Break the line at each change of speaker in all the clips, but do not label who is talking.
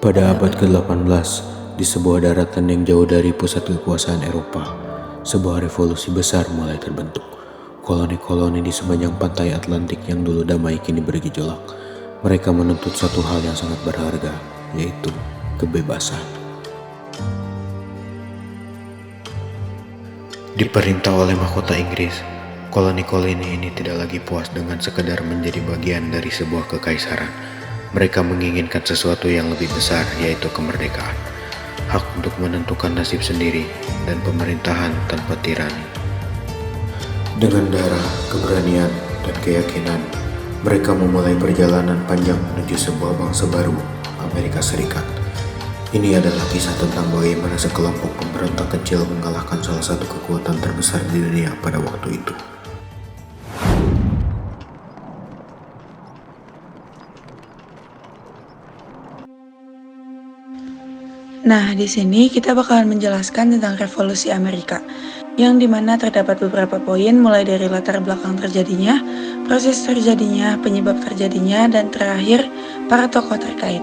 Pada abad ke-18, di sebuah daratan yang jauh dari pusat kekuasaan Eropa, sebuah revolusi besar mulai terbentuk. Koloni-koloni di sepanjang pantai Atlantik yang dulu damai kini bergejolak. Mereka menuntut satu hal yang sangat berharga, yaitu kebebasan. Diperintah oleh mahkota Inggris, koloni-koloni ini tidak lagi puas dengan sekedar menjadi bagian dari sebuah kekaisaran. Mereka menginginkan sesuatu yang lebih besar, yaitu kemerdekaan, hak untuk menentukan nasib sendiri, dan pemerintahan tanpa tirani. Dengan darah, keberanian, dan keyakinan, mereka memulai perjalanan panjang menuju sebuah bangsa baru, Amerika Serikat. Ini adalah kisah tentang bagaimana sekelompok pemberontak kecil mengalahkan salah satu kekuatan terbesar di dunia pada waktu itu.
Nah, di sini kita bakalan menjelaskan tentang Revolusi Amerika, yang dimana terdapat beberapa poin mulai dari latar belakang terjadinya, proses terjadinya, penyebab terjadinya, dan terakhir, para tokoh terkait.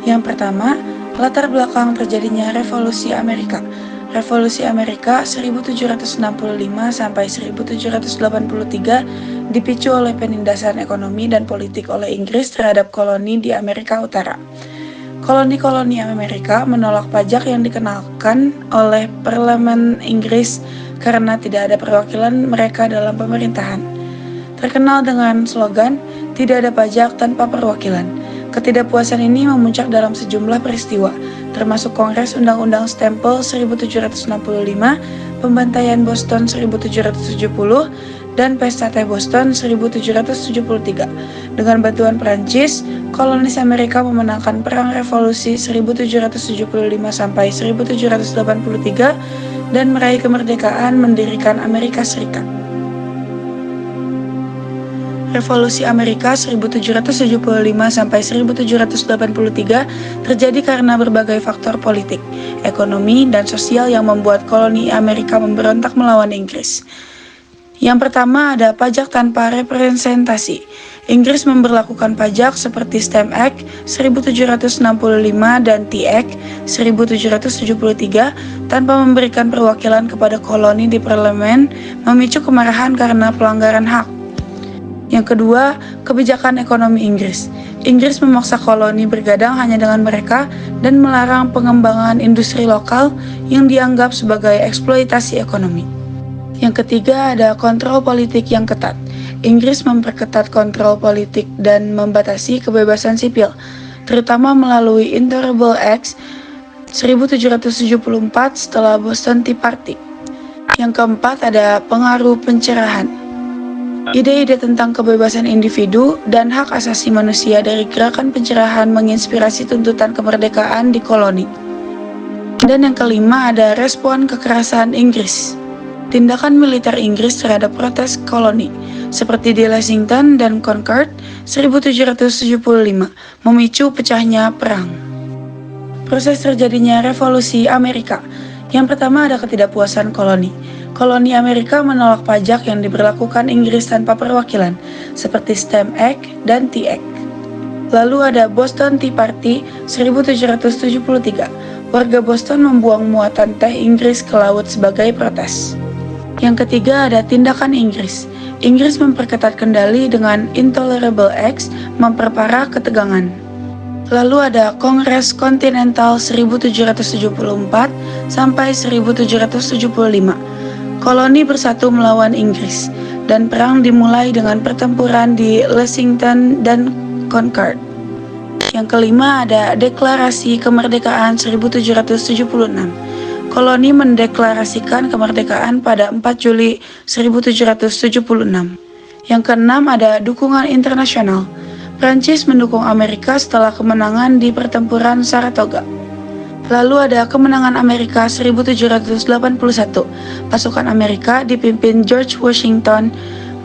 Yang pertama, latar belakang terjadinya Revolusi Amerika. Revolusi Amerika 1765 sampai 1783 dipicu oleh penindasan ekonomi dan politik oleh Inggris terhadap koloni di Amerika Utara. Koloni-koloni Amerika menolak pajak yang dikenakan oleh parlemen Inggris karena tidak ada perwakilan mereka dalam pemerintahan. Terkenal dengan slogan, "Tidak ada pajak tanpa perwakilan." Ketidakpuasan ini memuncak dalam sejumlah peristiwa, termasuk Kongres Undang-Undang Stempel 1765, Pembantaian Boston 1770, dan Pesta Teh Boston 1773. Dengan bantuan Prancis, kolonis Amerika memenangkan Perang Revolusi 1775 sampai 1783 dan meraih kemerdekaan mendirikan Amerika Serikat. Revolusi Amerika 1775 sampai 1783 terjadi karena berbagai faktor politik, ekonomi, dan sosial yang membuat koloni Amerika memberontak melawan Inggris. Yang pertama ada pajak tanpa representasi. Inggris memberlakukan pajak seperti Stamp Act 1765 dan Tea Act 1773 tanpa memberikan perwakilan kepada koloni di parlemen, memicu kemarahan karena pelanggaran hak. Yang kedua, kebijakan ekonomi Inggris. Inggris memaksa koloni bergadang hanya dengan mereka dan melarang pengembangan industri lokal yang dianggap sebagai eksploitasi ekonomi. Yang ketiga ada kontrol politik yang ketat. Inggris memperketat kontrol politik dan membatasi kebebasan sipil, terutama melalui Intolerable Acts 1774 setelah Boston Tea Party. Yang keempat ada pengaruh pencerahan. Ide-ide tentang kebebasan individu dan hak asasi manusia dari gerakan pencerahan menginspirasi tuntutan kemerdekaan di koloni. Dan yang kelima ada respon kekerasan Inggris. Tindakan militer Inggris terhadap protes koloni, seperti di Lexington dan Concord 1775, memicu pecahnya perang. Proses terjadinya Revolusi Amerika. Yang pertama ada ketidakpuasan koloni. Koloni Amerika menolak pajak yang diberlakukan Inggris tanpa perwakilan, seperti Stamp Act dan Tea Act. Lalu ada Boston Tea Party 1773. Warga Boston membuang muatan teh Inggris ke laut sebagai protes. Yang ketiga ada tindakan Inggris. Inggris memperketat kendali dengan Intolerable Acts, memperparah ketegangan. Lalu ada Kongres Kontinental 1774 sampai 1775. Koloni bersatu melawan Inggris, dan perang dimulai dengan pertempuran di Lexington dan Concord. Yang kelima ada Deklarasi Kemerdekaan 1776. Koloni mendeklarasikan kemerdekaan pada 4 Juli 1776. Yang keenam ada dukungan internasional. Prancis mendukung Amerika setelah kemenangan di pertempuran Saratoga. Lalu ada kemenangan Amerika 1781. Pasukan Amerika dipimpin George Washington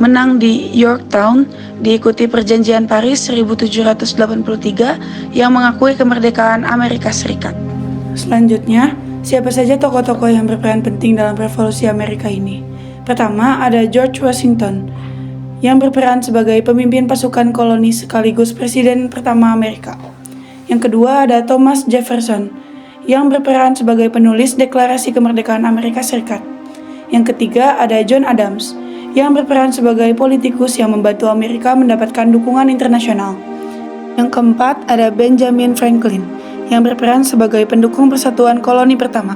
menang di Yorktown, diikuti Perjanjian Paris 1783 yang mengakui kemerdekaan Amerika Serikat. Selanjutnya, siapa saja tokoh-tokoh yang berperan penting dalam Revolusi Amerika ini? Pertama, ada George Washington, yang berperan sebagai pemimpin pasukan koloni sekaligus presiden pertama Amerika. Yang kedua ada Thomas Jefferson, yang berperan sebagai penulis Deklarasi Kemerdekaan Amerika Serikat. Yang ketiga ada John Adams, yang berperan sebagai politikus yang membantu Amerika mendapatkan dukungan internasional. Yang keempat ada Benjamin Franklin, yang berperan sebagai pendukung persatuan koloni pertama.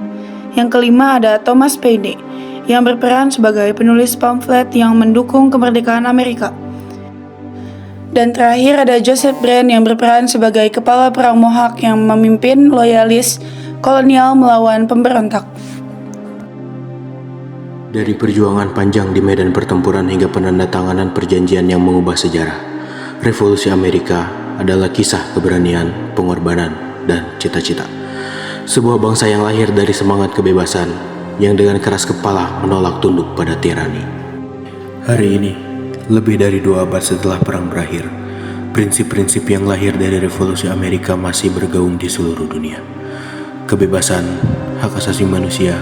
Yang kelima ada Thomas Paine, yang berperan sebagai penulis pamflet yang mendukung kemerdekaan Amerika. Dan terakhir ada Joseph Brand yang berperan sebagai kepala perang Mohawk yang memimpin loyalis kolonial melawan pemberontak.
Dari perjuangan panjang di medan pertempuran hingga penandatanganan perjanjian yang mengubah sejarah, Revolusi Amerika adalah kisah keberanian, pengorbanan, dan cita-cita. Sebuah bangsa yang lahir dari semangat kebebasan, yang dengan keras kepala menolak tunduk pada tirani. Hari ini, lebih dari 2 abad setelah perang berakhir, prinsip-prinsip yang lahir dari Revolusi Amerika masih bergaung di seluruh dunia. Kebebasan, hak asasi manusia,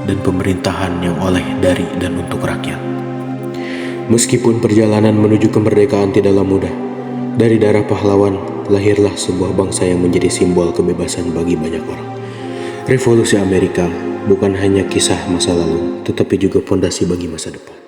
dan pemerintahan yang oleh, dari, dan untuk rakyat. Meskipun perjalanan menuju kemerdekaan tidaklah mudah, dari darah pahlawan lahirlah sebuah bangsa yang menjadi simbol kebebasan bagi banyak orang. Revolusi Amerika bukan hanya kisah masa lalu, tetapi juga fondasi bagi masa depan.